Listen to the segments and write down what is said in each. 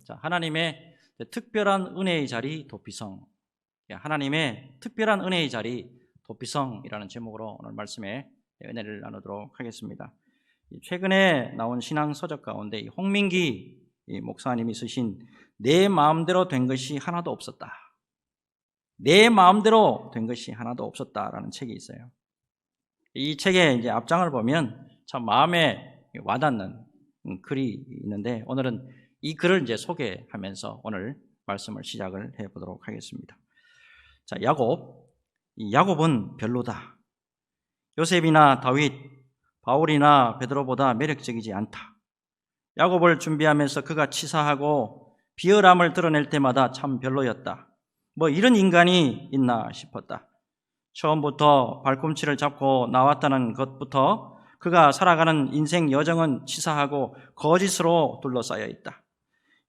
자, 하나님의 특별한 은혜의 자리 도피성. 하나님의 특별한 은혜의 자리 도피성이라는 제목으로 오늘 말씀에 은혜를 나누도록 하겠습니다. 최근에 나온 신앙 서적 가운데 홍민기 목사님이 쓰신 내 마음대로 된 것이 하나도 없었다. 내 마음대로 된 것이 하나도 없었다라는 책이 있어요. 이 책의 이제 앞장을 보면 참 마음에 와닿는 글이 있는데 오늘은 이 글을 이제 소개하면서 오늘 말씀을 시작을 해보도록 하겠습니다. 자, 이 야곱은 별로다. 요셉이나 다윗, 바울이나 베드로보다 매력적이지 않다. 야곱을 준비하면서 그가 치사하고 비열함을 드러낼 때마다 참 별로였다. 뭐 이런 인간이 있나 싶었다. 처음부터 발꿈치를 잡고 나왔다는 것부터 그가 살아가는 인생 여정은 치사하고 거짓으로 둘러싸여 있다.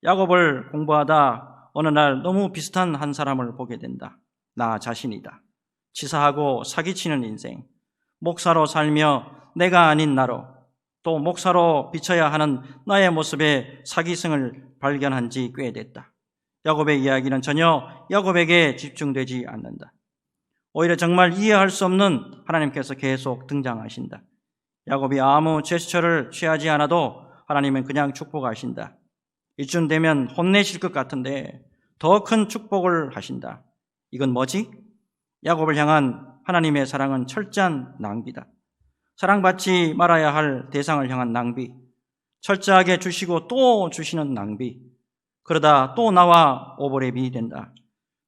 야곱을 공부하다 어느 날 너무 비슷한 한 사람을 보게 된다. 나 자신이다. 치사하고 사기치는 인생, 목사로 살며 내가 아닌 나로, 또 목사로 비춰야 하는 나의 모습에 사기성을 발견한 지 꽤 됐다. 야곱의 이야기는 전혀 야곱에게 집중되지 않는다. 오히려 정말 이해할 수 없는 하나님께서 계속 등장하신다. 야곱이 아무 제스처를 취하지 않아도 하나님은 그냥 축복하신다. 이쯤 되면 혼내실 것 같은데 더 큰 축복을 하신다. 이건 뭐지? 야곱을 향한 하나님의 사랑은 철저한 낭비다. 사랑받지 말아야 할 대상을 향한 낭비, 철저하게 주시고 또 주시는 낭비, 그러다 또 나와 오버랩이 된다.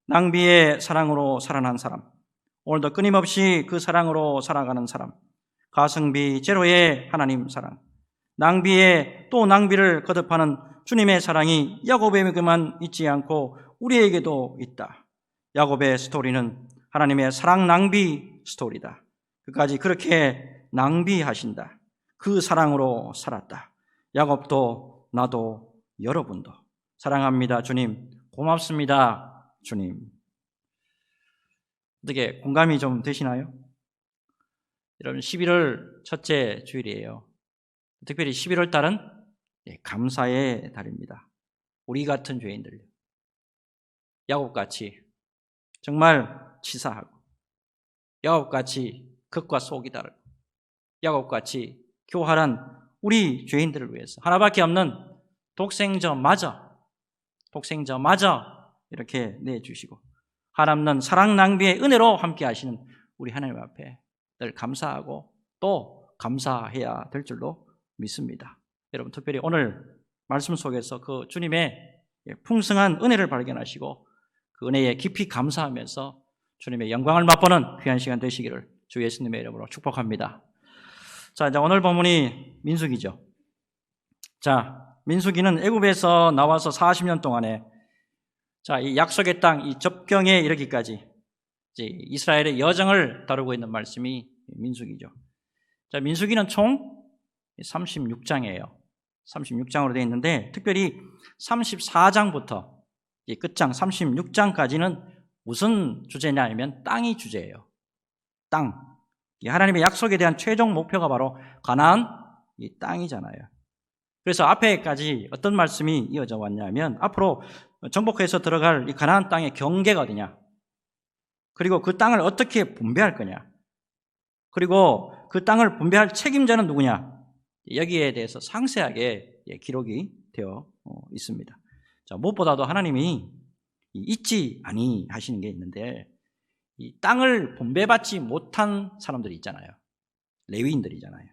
낭비의 사랑으로 살아난 사람, 오늘도 끊임없이 그 사랑으로 살아가는 사람, 가성비 제로의 하나님 사랑, 낭비에 또 낭비를 거듭하는 주님의 사랑이 야곱에게만 있지 않고 우리에게도 있다. 야곱의 스토리는 하나님의 사랑 낭비 스토리다. 그까지 그렇게 낭비하신다. 그 사랑으로 살았다. 야곱도 나도 여러분도 사랑합니다. 주님, 고맙습니다. 주님. 어떻게 공감이 좀 되시나요? 여러분 11월 첫째 주일이에요. 특별히 11월 달은 감사의 달입니다. 우리 같은 죄인들, 야곱같이 정말 치사하고, 야곱같이 겉과 속이 다르고, 야곱같이 교활한 우리 죄인들을 위해서 하나밖에 없는 독생자마저 이렇게 내주시고 한없는 사랑 낭비의 은혜로 함께 하시는 우리 하나님 앞에 늘 감사하고 또 감사해야 될 줄로 믿습니다. 여러분 특별히 오늘 말씀 속에서 그 주님의 풍성한 은혜를 발견하시고 그 은혜에 깊이 감사하면서 주님의 영광을 맛보는 귀한 시간 되시기를 주 예수님의 이름으로 축복합니다. 자, 이제 오늘 본문이 민수기죠. 자, 민수기는 애굽에서 나와서 40년 동안에 자, 이 약속의 땅, 이 접경에 이르기까지 이제 이스라엘의 여정을 다루고 있는 말씀이 민수기죠. 자, 민수기는 총 36장이에요. 36장으로 되어 있는데 특별히 34장부터 끝장 36장까지는 무슨 주제냐 하면 땅이 주제예요. 땅. 하나님의 약속에 대한 최종 목표가 바로 가나안 이 땅이잖아요. 그래서 앞에까지 어떤 말씀이 이어져 왔냐면 앞으로 정복해서 들어갈 이 가나안 땅의 경계가 어디냐, 그리고 그 땅을 어떻게 분배할 거냐, 그리고 그 땅을 분배할 책임자는 누구냐, 여기에 대해서 상세하게 기록이 되어 있습니다. 자, 무엇보다도 하나님이 잊지 아니하시는 게 있는데 이 땅을 분배받지 못한 사람들이 있잖아요. 레위인들이잖아요.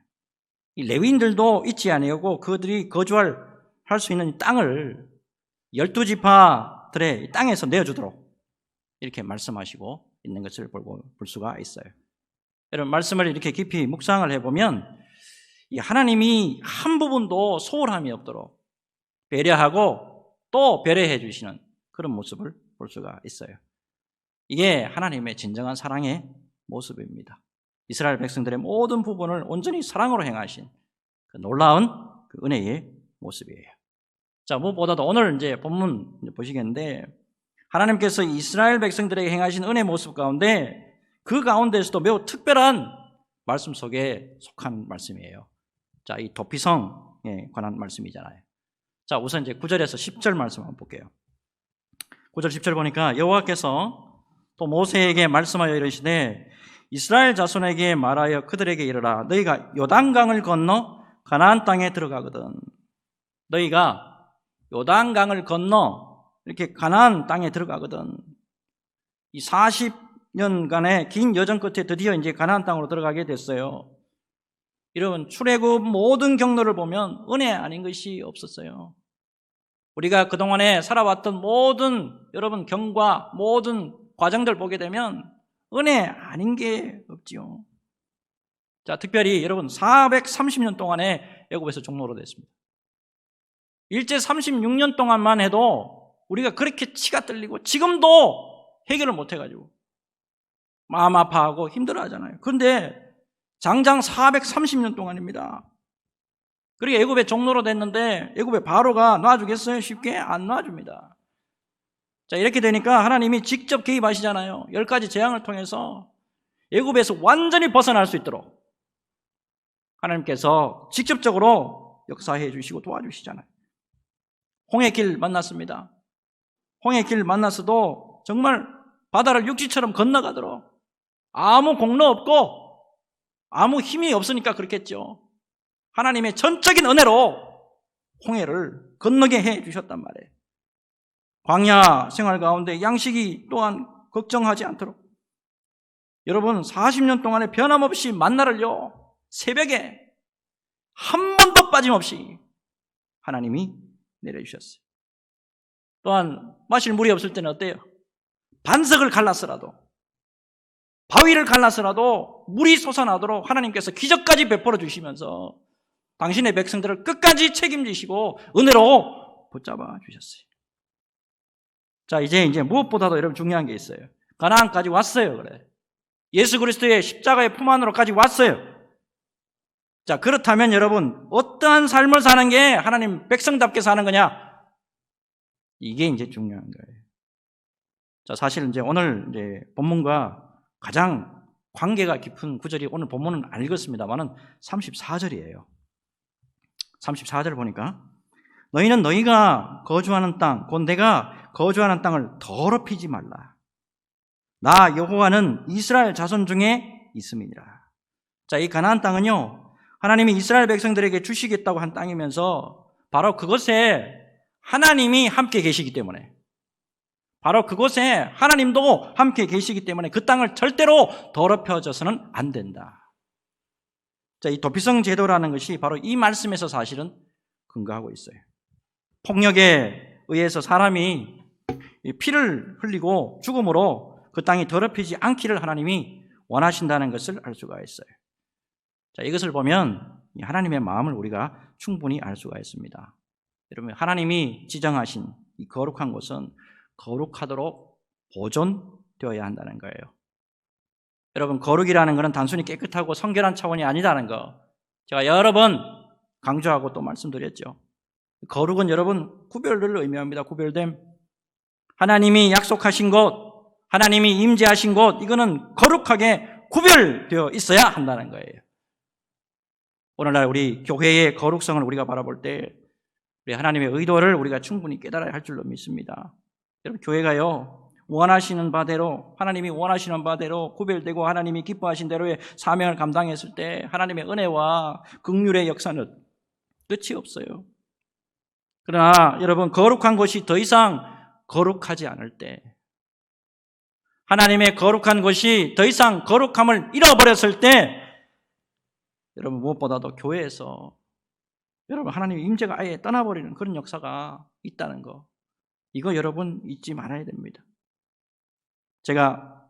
이 레위인들도 잊지 아니하고 그들이 할 수 있는 땅을 12지파들의 땅에서 내어주도록 이렇게 말씀하시고 있는 것을 볼 수가 있어요. 여러분 말씀을 이렇게 깊이 묵상을 해보면 이 하나님이 한 부분도 소홀함이 없도록 배려하고 또 배려해 주시는 그런 모습을 볼 수가 있어요. 이게 하나님의 진정한 사랑의 모습입니다. 이스라엘 백성들의 모든 부분을 온전히 사랑으로 행하신 그 놀라운 그 은혜의 모습이에요. 자, 무엇보다도 오늘 이제 본문 보시겠는데 하나님께서 이스라엘 백성들에게 행하신 은혜 모습 가운데 그 가운데서도 매우 특별한 말씀 속에 속한 말씀이에요. 자, 이 도피성에 관한 말씀이잖아요. 자, 우선 이제 9절에서 10절 말씀 한번 볼게요. 9절 10절 보니까 여호와께서 또 모세에게 말씀하여 이르시되 이스라엘 자손에게 말하여 그들에게 이르라 너희가 요단강을 건너 가나안 땅에 들어가거든. 너희가 요단강을 건너 이렇게 가나안 땅에 들어가거든. 이 40년간의 긴 여정 끝에 드디어 이제 가나안 땅으로 들어가게 됐어요. 여러분, 출애굽 모든 경로를 보면 은혜 아닌 것이 없었어요. 우리가 그동안에 살아왔던 모든 여러분 경과, 모든 과정들 보게 되면 은혜 아닌 게 없지요. 자, 특별히 여러분 430년 동안에 애굽에서 종로로 됐습니다. 일제 36년 동안만 해도 우리가 그렇게 치가 떨리고 지금도 해결을 못 해가지고 마음 아파하고 힘들어 하잖아요. 그런데 장장 430년 동안입니다. 그리고 애굽에 종로로 됐는데 애굽의 바로가 놔주겠어요? 쉽게 안 놔줍니다. 자, 이렇게 되니까 하나님이 직접 개입하시잖아요. 10가지 재앙을 통해서 애굽에서 완전히 벗어날 수 있도록 하나님께서 직접적으로 역사해 주시고 도와주시잖아요. 홍해길 만났습니다. 홍해길 만났어도 정말 바다를 육지처럼 건너가도록 아무 공로 없고 아무 힘이 없으니까 그렇겠죠. 하나님의 전적인 은혜로 홍해를 건너게 해 주셨단 말이에요. 광야 생활 가운데 양식이 또한 걱정하지 않도록 여러분 40년 동안에 변함없이 만나를요 새벽에 한 번도 빠짐없이 하나님이 내려주셨어요. 또한 마실 물이 없을 때는 어때요? 반석을 갈라서라도 바위를 갈라서라도 물이 솟아나도록 하나님께서 기적까지 베풀어 주시면서 당신의 백성들을 끝까지 책임지시고 은혜로 붙잡아 주셨어요. 자, 이제 무엇보다도 여러분 중요한 게 있어요. 가나안까지 왔어요. 그래. 예수 그리스도의 십자가의 품 안으로까지 왔어요. 자, 그렇다면 여러분 어떠한 삶을 사는 게 하나님 백성답게 사는 거냐? 이게 이제 중요한 거예요. 자, 사실 이제 오늘 이제 본문과 가장 관계가 깊은 구절이 오늘 본문은 안 읽었습니다만은 34절이에요. 34절 보니까 너희는 너희가 거주하는 땅, 곧 내가 거주하는 땅을 더럽히지 말라. 나 여호와는 이스라엘 자손 중에 있음이니라. 자, 이 가나안 땅은요 하나님이 이스라엘 백성들에게 주시겠다고 한 땅이면서 바로 그것에 하나님이 함께 계시기 때문에 바로 그곳에 하나님도 함께 계시기 때문에 그 땅을 절대로 더럽혀져서는 안 된다. 자, 이 도피성 제도라는 것이 바로 이 말씀에서 사실은 근거하고 있어요. 폭력에 의해서 사람이 피를 흘리고 죽음으로 그 땅이 더럽히지 않기를 하나님이 원하신다는 것을 알 수가 있어요. 자, 이것을 보면 하나님의 마음을 우리가 충분히 알 수가 있습니다. 여러분, 하나님이 지정하신 이 거룩한 곳은 거룩하도록 보존되어야 한다는 거예요. 여러분, 거룩이라는 것은 단순히 깨끗하고 성결한 차원이 아니다는 거 제가 여러 번 강조하고 또 말씀드렸죠. 거룩은 여러분 구별을 의미합니다. 구별됨. 하나님이 약속하신 곳, 하나님이 임재하신 곳, 이거는 거룩하게 구별되어 있어야 한다는 거예요. 오늘날 우리 교회의 거룩성을 우리가 바라볼 때 우리 하나님의 의도를 우리가 충분히 깨달아야 할 줄로 믿습니다. 여러분, 교회가요 원하시는 바대로 하나님이 원하시는 바대로 구별되고 하나님이 기뻐하신 대로의 사명을 감당했을 때 하나님의 은혜와 긍휼의 역사는 끝이 없어요. 그러나 여러분, 거룩한 것이 더 이상 거룩하지 않을 때, 하나님의 거룩한 것이 더 이상 거룩함을 잃어버렸을 때, 여러분 무엇보다도 교회에서 여러분 하나님의 임재가 아예 떠나버리는 그런 역사가 있다는 거, 이거 여러분 잊지 말아야 됩니다. 제가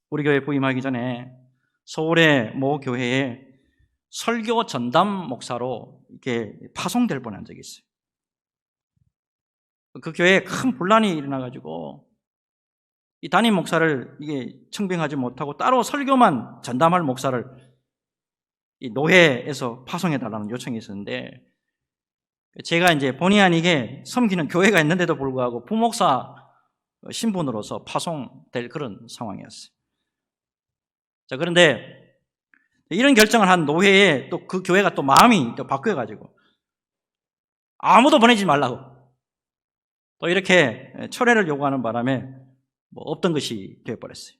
우리 교회 부임하기 전에 서울의 모 교회에 설교 전담 목사로 이렇게 파송될 뻔한 적이 있어요. 그 교회에 큰 분란이 일어나가지고 이 담임 목사를 이게 청빙하지 못하고 따로 설교만 전담할 목사를 이 노회에서 파송해달라는 요청이 있었는데, 제가 이제 본의 아니게 섬기는 교회가 있는데도 불구하고 부목사 신분으로서 파송될 그런 상황이었어요. 자, 그런데 이런 결정을 한 노회에 또 그 교회가 또 마음이 또 바뀌어가지고 아무도 보내지 말라고. 또 이렇게 철회를 요구하는 바람에 뭐 없던 것이 되어버렸어요.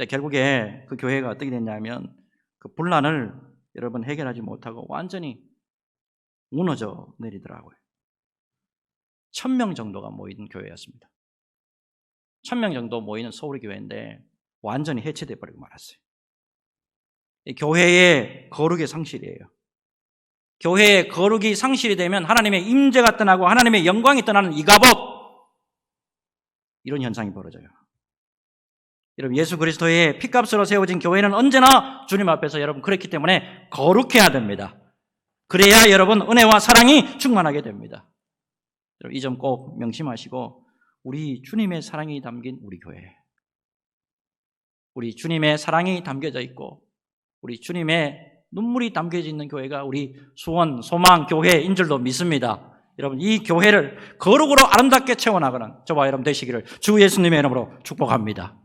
결국에 그 교회가 어떻게 됐냐면 그 분란을 여러분 해결하지 못하고 완전히 무너져 내리더라고요. 1000명 정도가 모이는 교회였습니다. 1000명 정도 모이는 서울의 교회인데 완전히 해체돼 버리고 말았어요. 이 교회의 거룩의 상실이에요. 교회의 거룩이 상실이 되면 하나님의 임재가 떠나고 하나님의 영광이 떠나는 이가봇, 이런 현상이 벌어져요. 여러분, 예수 그리스도의 피값으로 세워진 교회는 언제나 주님 앞에서 여러분 그렇기 때문에 거룩해야 됩니다. 그래야 여러분 은혜와 사랑이 충만하게 됩니다. 이 점 꼭 명심하시고, 우리 주님의 사랑이 담긴 우리 교회, 우리 주님의 사랑이 담겨져 있고 우리 주님의 눈물이 담겨져 있는 교회가 우리 수원 소망 교회인 줄도 믿습니다. 여러분, 이 교회를 거룩으로 아름답게 채워나가는 저와 여러분 되시기를 주 예수님의 이름으로 축복합니다.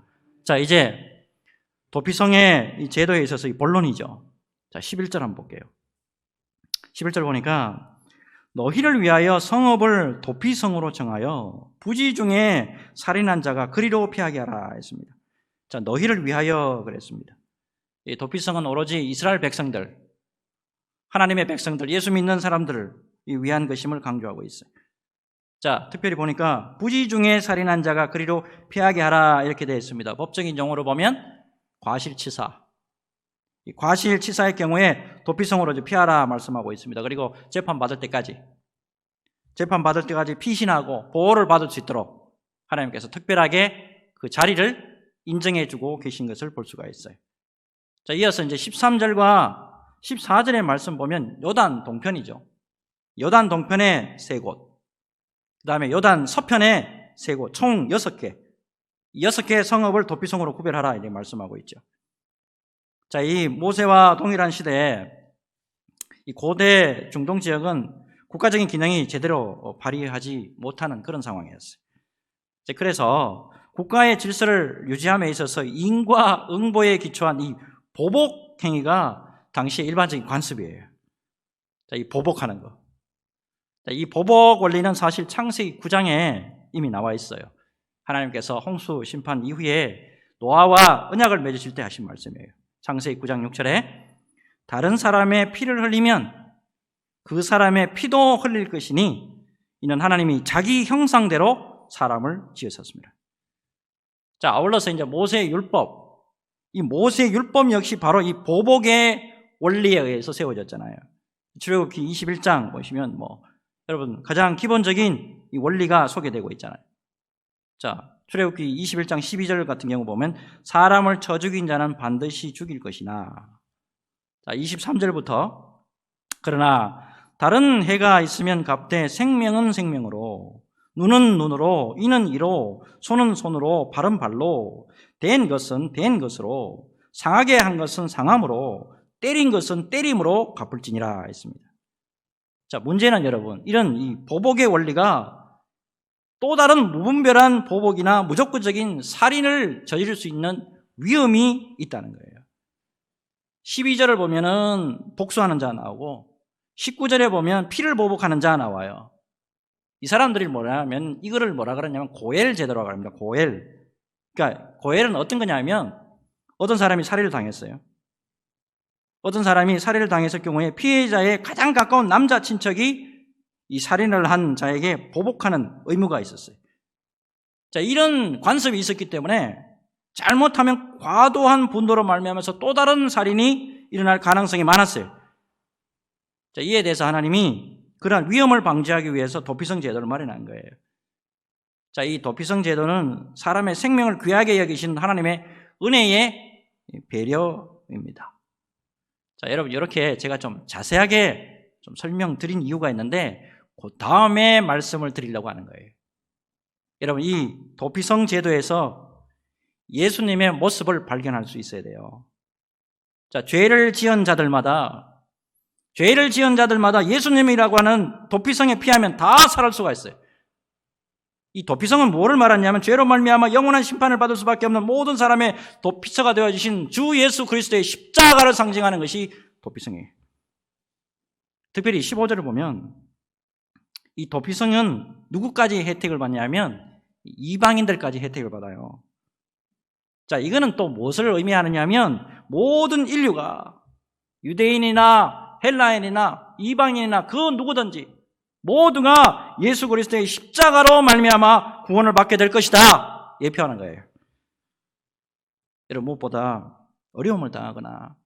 자, 이제 도피성의 이 제도에 있어서 이 본론이죠. 자, 11절 한번 볼게요. 11절 보니까 너희를 위하여 성읍을 도피성으로 정하여 부지 중에 살인한 자가 그리로 피하게 하라 했습니다. 자, 너희를 위하여 그랬습니다. 이 도피성은 오로지 이스라엘 백성들, 하나님의 백성들, 예수 믿는 사람들을 위한 것임을 강조하고 있어요. 자, 특별히 보니까 부지 중에 살인한 자가 그리로 피하게 하라 이렇게 되어 있습니다. 법적인 용어로 보면 과실치사, 이 과실치사의 경우에 도피성으로 피하라 말씀하고 있습니다. 그리고 재판받을 때까지 피신하고 보호를 받을 수 있도록 하나님께서 특별하게 그 자리를 인정해주고 계신 것을 볼 수가 있어요. 자, 이어서 이제 13절과 14절의 말씀 보면 요단 동편이죠. 요단 동편에 3곳, 그 다음에 요단 서편에 3곳, 총 6개, 6개의 성읍을 도피성으로 구별하라 이렇게 말씀하고 있죠. 자, 이 모세와 동일한 시대에 이 고대 중동 지역은 국가적인 기능이 제대로 발휘하지 못하는 그런 상황이었어요. 그래서 국가의 질서를 유지함에 있어서 인과 응보에 기초한 이 보복 행위가 당시의 일반적인 관습이에요. 자, 이 보복하는 거. 자, 이 보복 원리는 사실 창세기 9장에 이미 나와 있어요. 하나님께서 홍수 심판 이후에 노아와 언약을 맺으실 때 하신 말씀이에요. 창세기 9장 6절에 다른 사람의 피를 흘리면 그 사람의 피도 흘릴 것이니 이는 하나님이 자기 형상대로 사람을 지으셨습니다. 자, 아울러서 이제 모세의 율법, 이 모세의 율법 역시 바로 이 보복의 원리에 의해서 세워졌잖아요. 출애굽기 21장 보시면 여러분 가장 기본적인 이 원리가 소개되고 있잖아요. 자, 출애굽기 21장 12절 같은 경우 보면 사람을 쳐 죽인 자는 반드시 죽일 것이나, 자, 23절부터 그러나 다른 해가 있으면 갑되 생명은 생명으로, 눈은 눈으로, 이는 이로, 손은 손으로, 발은 발로, 된 것은 된 것으로, 상하게 한 것은 상함으로, 때린 것은 때림으로 갚을지니라 했습니다. 자, 문제는 여러분, 이런 이 보복의 원리가 또 다른 무분별한 보복이나 무조건적인 살인을 저지를 수 있는 위험이 있다는 거예요. 12절을 보면은 복수하는 자 나오고 19절에 보면 피를 보복하는 자 나와요. 이 사람들이 뭐냐면 이거를 뭐라 그러냐면 고엘 제도라고 합니다. 고엘. 그러니까 고엘은 어떤 거냐면 어떤 사람이 살해를 당했어요. 어떤 사람이 살해를 당했을 경우에 피해자의 가장 가까운 남자 친척이 이 살인을 한 자에게 보복하는 의무가 있었어요. 자, 이런 관습이 있었기 때문에 잘못하면 과도한 분노로 말미암아서 또 다른 살인이 일어날 가능성이 많았어요. 자, 이에 대해서 하나님이 그러한 위험을 방지하기 위해서 도피성 제도를 마련한 거예요. 자, 이 도피성 제도는 사람의 생명을 귀하게 여기신 하나님의 은혜의 배려입니다. 자, 여러분, 이렇게 제가 좀 자세하게 좀 설명드린 이유가 있는데 그 다음에 말씀을 드리려고 하는 거예요. 여러분, 이 도피성 제도에서 예수님의 모습을 발견할 수 있어야 돼요. 자, 죄를 지은 자들마다 예수님이라고 하는 도피성에 피하면 다 살할 수가 있어요. 이 도피성은 뭐를 말하냐면 죄로 말미암아 영원한 심판을 받을 수밖에 없는 모든 사람의 도피처가 되어주신 주 예수 그리스도의 십자가를 상징하는 것이 도피성이에요. 특별히 15절을 보면 이 도피성은 누구까지 혜택을 받냐면 이방인들까지 혜택을 받아요. 자, 이거는 또 무엇을 의미하느냐면 모든 인류가 유대인이나 헬라인이나 이방인이나 그 누구든지 모두가 예수 그리스도의 십자가로 말미암아 구원을 받게 될 것이다 예표하는 거예요. 여러분, 무엇보다 어려움을 당하거나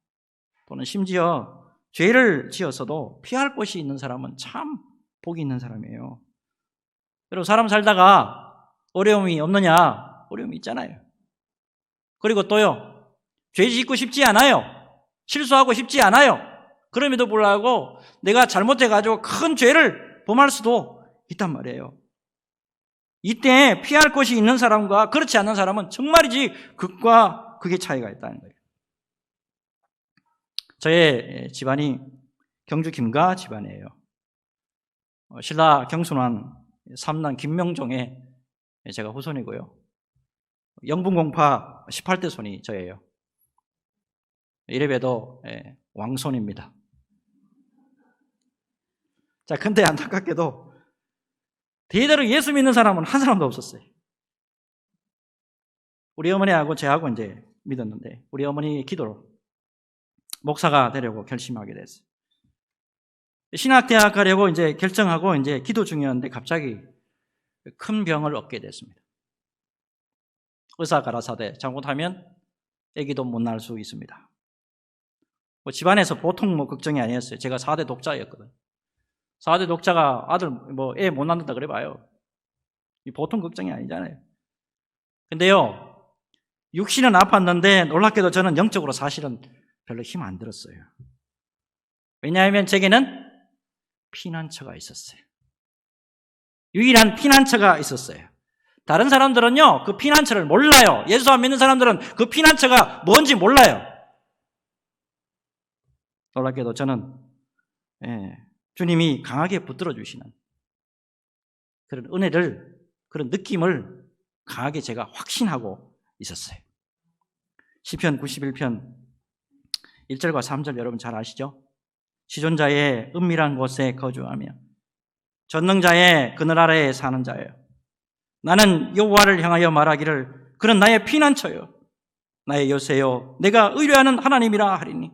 또는 심지어 죄를 지어서도 피할 곳이 있는 사람은 참 복이 있는 사람이에요. 여러분, 사람 살다가 어려움이 없느냐? 어려움이 있잖아요. 그리고 또요, 죄 짓고 싶지 않아요. 실수하고 싶지 않아요. 그럼에도 불구하고 내가 잘못해가지고 큰 죄를 범할 수도 있단 말이에요. 이때 피할 곳이 있는 사람과 그렇지 않는 사람은 정말이지 극과 극의 차이가 있다는 거예요. 저의 집안이 경주 김가 집안이에요. 신라 경순환 삼남 김명종의 제가 후손이고요. 영분공파 18대 손이 저예요. 이래봬도 왕손입니다. 자, 근데 안타깝게도 대대로 예수 믿는 사람은 한 사람도 없었어요. 우리 어머니하고 저하고 이제 믿었는데 우리 어머니 기도로 목사가 되려고 결심하게 됐어요. 신학대학 가려고 이제 결정하고 이제 기도 중이었는데 갑자기 큰 병을 얻게 됐습니다. 의사 가라사대 잘못하면 아기도 못 낳을 수 있습니다. 집안에서 보통 걱정이 아니었어요. 제가 4대 독자였거든요. 4대 독자가 아들 애 못 낳는다 그래 봐요. 보통 걱정이 아니잖아요. 근데요, 육신은 아팠는데 놀랍게도 저는 영적으로 사실은 별로 힘 안 들었어요. 왜냐하면 제게는 피난처가 있었어요. 유일한 피난처가 있었어요. 다른 사람들은요, 그 피난처를 몰라요. 예수 안 믿는 사람들은 그 피난처가 뭔지 몰라요. 놀랍게도 저는 주님이 강하게 붙들어 주시는 그런 은혜를, 그런 느낌을 강하게 제가 확신하고 있었어요. 시편 91편 1절과 3절 여러분 잘 아시죠? 시존자의 은밀한 곳에 거주하며 전능자의 그늘 아래에 사는 자예요. 나는 여호와를 향하여 말하기를 그는 나의 피난처요 나의 요새요 내가 의뢰하는 하나님이라 하리니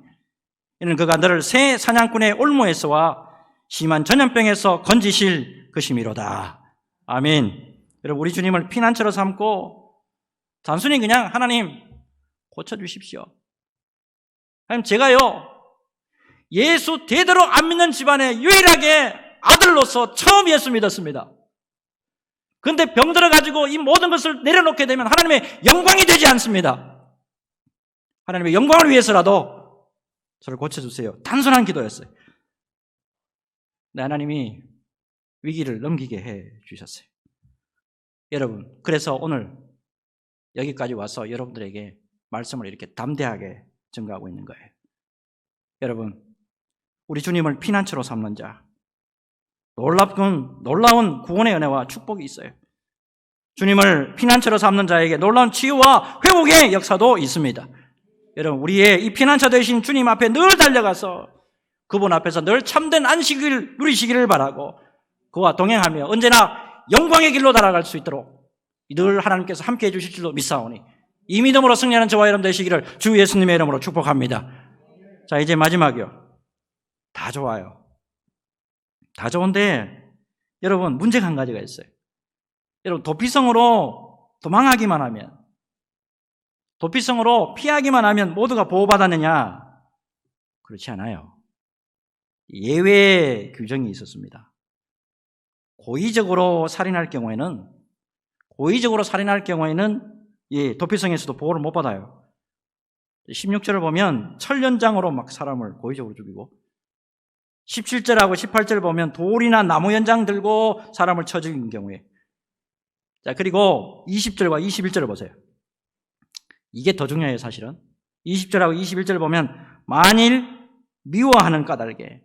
이는 그가 너를 새 사냥꾼의 올무에서와 심한 전염병에서 건지실 것이미로다. 아멘. 여러분, 우리 주님을 피난처로 삼고 단순히 그냥 하나님 고쳐주십시오. 하나님, 제가요 예수 대대로 안 믿는 집안에 유일하게 아들로서 처음 예수 믿었습니다. 그런데 병들어가지고 이 모든 것을 내려놓게 되면 하나님의 영광이 되지 않습니다. 하나님의 영광을 위해서라도 저를 고쳐주세요. 단순한 기도였어요. 네, 하나님이 위기를 넘기게 해 주셨어요. 여러분, 그래서 오늘 여기까지 와서 여러분들에게 말씀을 이렇게 담대하게 증거하고 있는 거예요. 여러분, 우리 주님을 피난처로 삼는 자, 놀라운 구원의 은혜와 축복이 있어요. 주님을 피난처로 삼는 자에게 놀라운 치유와 회복의 역사도 있습니다. 여러분, 우리의 이 피난처 되신 주님 앞에 늘 달려가서 그분 앞에서 늘 참된 안식을 누리시기를 바라고 그와 동행하며 언제나 영광의 길로 달아갈 수 있도록 늘 하나님께서 함께해 주실 줄로 믿사오니 이 믿음으로 승리하는 저와 여러분 되시기를 주 예수님의 이름으로 축복합니다. 자, 이제 마지막이요. 다 좋아요. 다 좋은데 여러분, 문제가 한 가지가 있어요. 여러분, 도피성으로 도망하기만 하면, 도피성으로 피하기만 하면 모두가 보호받았느냐? 그렇지 않아요. 예외 규정이 있었습니다. 고의적으로 살인할 경우에는 도피성에서도 보호를 못 받아요. 16절을 보면 철연장으로 막 사람을 고의적으로 죽이고, 17절하고 18절 보면 돌이나 나무 연장 들고 사람을 쳐 죽인 경우에, 자, 그리고 20절과 21절을 보세요. 이게 더 중요해요, 사실은. 20절하고 21절을 보면 만일 미워하는 까닭에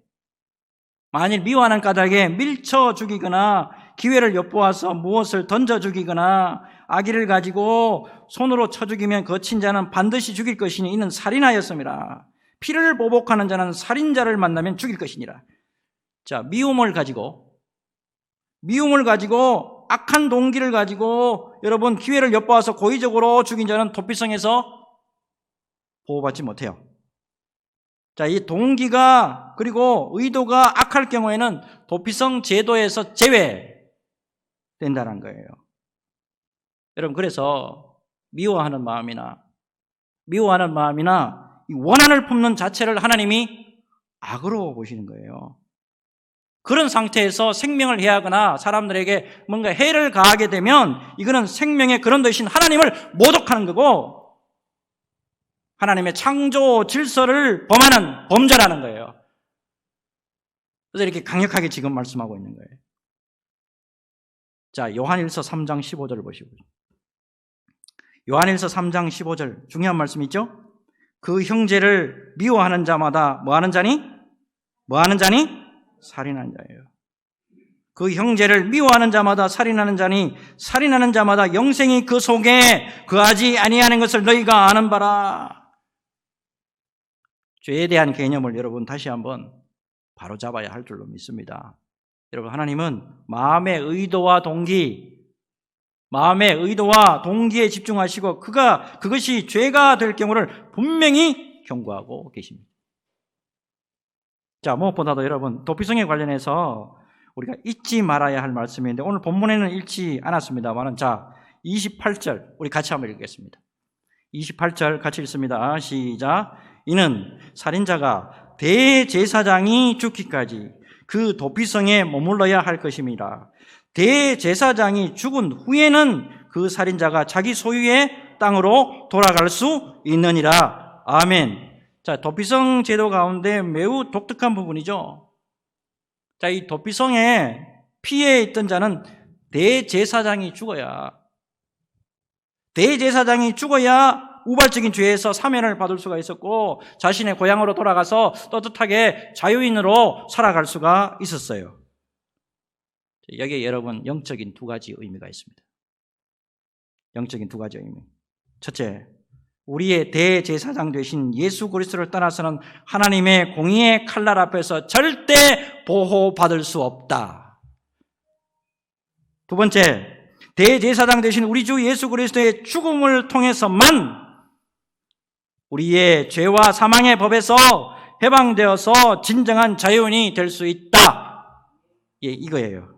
밀쳐 죽이거나 기회를 엿보아서 무엇을 던져 죽이거나 아기를 가지고 손으로 쳐 죽이면 거친 자는 반드시 죽일 것이니 이는 살인하였음이라. 피를 보복하는 자는 살인자를 만나면 죽일 것이니라. 자, 미움을 가지고 미움을 가지고 악한 동기를 가지고 여러분 기회를 엿보아서 고의적으로 죽인 자는 도피성에서 보호받지 못해요. 자, 이 동기가 그리고 의도가 악할 경우에는 도피성 제도에서 제외된다는 거예요. 여러분, 그래서 미워하는 마음이나 이 원한을 품는 자체를 하나님이 악으로 보시는 거예요. 그런 상태에서 생명을 해하거나 사람들에게 뭔가 해를 가하게 되면 이거는 생명의 그런 되신 하나님을 모독하는 거고 하나님의 창조 질서를 범하는 범죄라는 거예요. 그래서 이렇게 강력하게 지금 말씀하고 있는 거예요. 자, 요한일서 3장 15절을 보시고, 요한일서 3장 15절 중요한 말씀 있죠? 그 형제를 미워하는 자마다 뭐하는 자니? 살인하는 자예요. 그 형제를 미워하는 자마다 살인하는 자니 살인하는 자마다 영생이 그 속에 거하지 아니하는 것을 너희가 아는 바라. 죄에 대한 개념을 여러분 다시 한번 바로잡아야 할 줄로 믿습니다. 여러분, 하나님은 마음의 의도와 동기에 집중하시고 그것이 죄가 될 경우를 분명히 경고하고 계십니다. 자, 무엇보다도 여러분, 도피성에 관련해서 우리가 잊지 말아야 할 말씀인데 오늘 본문에는 읽지 않았습니다만, 자, 28절 우리 같이 한번 읽겠습니다. 28절 같이 읽습니다. 시작. 이는 살인자가 대제사장이 죽기까지 그 도피성에 머물러야 할 것입니다. 대제사장이 죽은 후에는 그 살인자가 자기 소유의 땅으로 돌아갈 수 있느니라. 아멘. 자, 도피성 제도 가운데 매우 독특한 부분이죠. 자, 이 도피성에 피해에 있던 자는 대제사장이 죽어야 우발적인 죄에서 사면을 받을 수가 있었고 자신의 고향으로 돌아가서 떳떳하게 자유인으로 살아갈 수가 있었어요. 여기에 여러분 영적인 두 가지 의미가 있습니다. 영적인 두 가지 의미. 첫째, 우리의 대제사장 되신 예수 그리스도를 떠나서는 하나님의 공의의 칼날 앞에서 절대 보호받을 수 없다. 두 번째, 대제사장 되신 우리 주 예수 그리스도의 죽음을 통해서만 우리의 죄와 사망의 법에서 해방되어서 진정한 자유인이 될 수 있다. 예, 이거예요.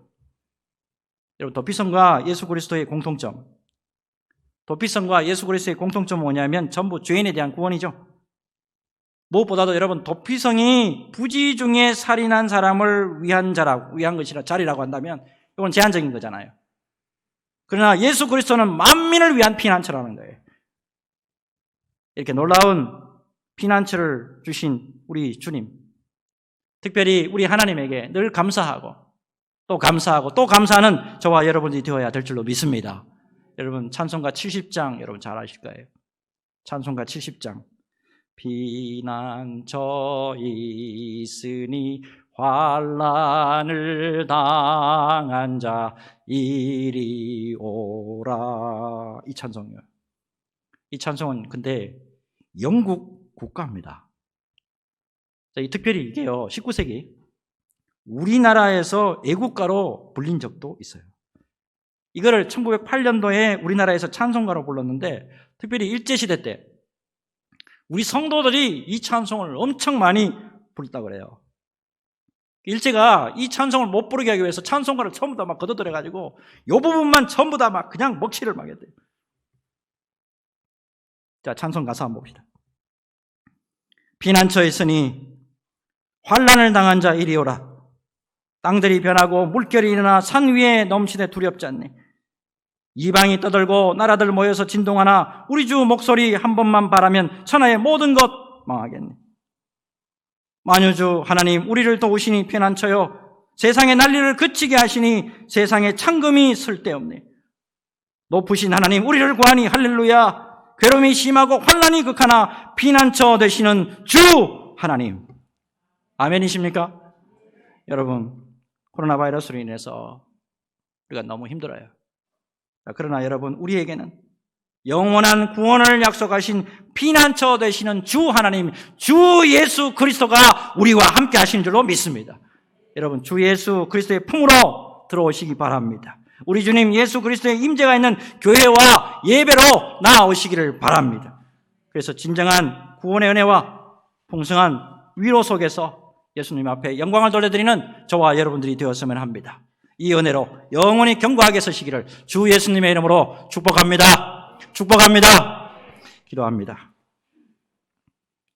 여러분, 도피성과 예수 그리스도의 공통점은 뭐냐면 전부 죄인에 대한 구원이죠. 무엇보다도 여러분, 도피성이 부지 중에 살인한 사람을 위한 자리라고 한다면 이건 제한적인 거잖아요. 그러나 예수 그리스도는 만민을 위한 피난처라는 거예요. 이렇게 놀라운 피난처를 주신 우리 주님, 특별히 우리 하나님에게 늘 감사하고 또 감사하는 저와 여러분이 되어야 될 줄로 믿습니다. 여러분, 찬송가 70장 여러분 잘 아실 거예요. 찬송가 70장. 피난처 있으니 환난을 당한 자 이리 오라. 이 찬송이요. 이 찬송은 근데 영국 국가입니다. 특별히 이게요, 19세기 우리나라에서 애국가로 불린 적도 있어요. 이거를 1908년도에 우리나라에서 찬송가로 불렀는데 특별히 일제시대 때 우리 성도들이 이 찬송을 엄청 많이 부르다고 그래요. 일제가 이 찬송을 못 부르게 하기 위해서 찬송가를 전부 다 막 걷어들여가지고 이 부분만 전부 다 막 그냥 먹칠을 막 했대요. 자, 찬송 가사 한번 봅시다. 피난처에 있으니 환난을 당한 자 이리 오라. 땅들이 변하고 물결이 일어나 산 위에 넘치되 두렵지 않네. 이방이 떠들고 나라들 모여서 진동하나 우리 주 목소리 한 번만 바라면 천하의 모든 것 망하겠네. 만유주 하나님, 우리를 도우시니 피난처요, 세상의 난리를 그치게 하시니 세상에 창금이 쓸데없네. 높으신 하나님, 우리를 구하니 할렐루야. 괴로움이 심하고 환난이 극하나 피난처 되시는 주 하나님. 아멘이십니까? 여러분, 코로나 바이러스로 인해서 우리가 너무 힘들어요. 그러나 여러분, 우리에게는 영원한 구원을 약속하신 피난처 되시는 주 하나님, 주 예수 그리스도가 우리와 함께 하시는 줄로 믿습니다. 여러분, 주 예수 그리스도의 품으로 들어오시기 바랍니다. 우리 주님 예수 그리스도의 임재가 있는 교회와 예배로 나아오시기를 바랍니다. 그래서 진정한 구원의 은혜와 풍성한 위로 속에서 예수님 앞에 영광을 돌려드리는 저와 여러분들이 되었으면 합니다. 이 은혜로 영원히 견고하게 서시기를 주 예수님의 이름으로 축복합니다. 축복합니다. 기도합니다.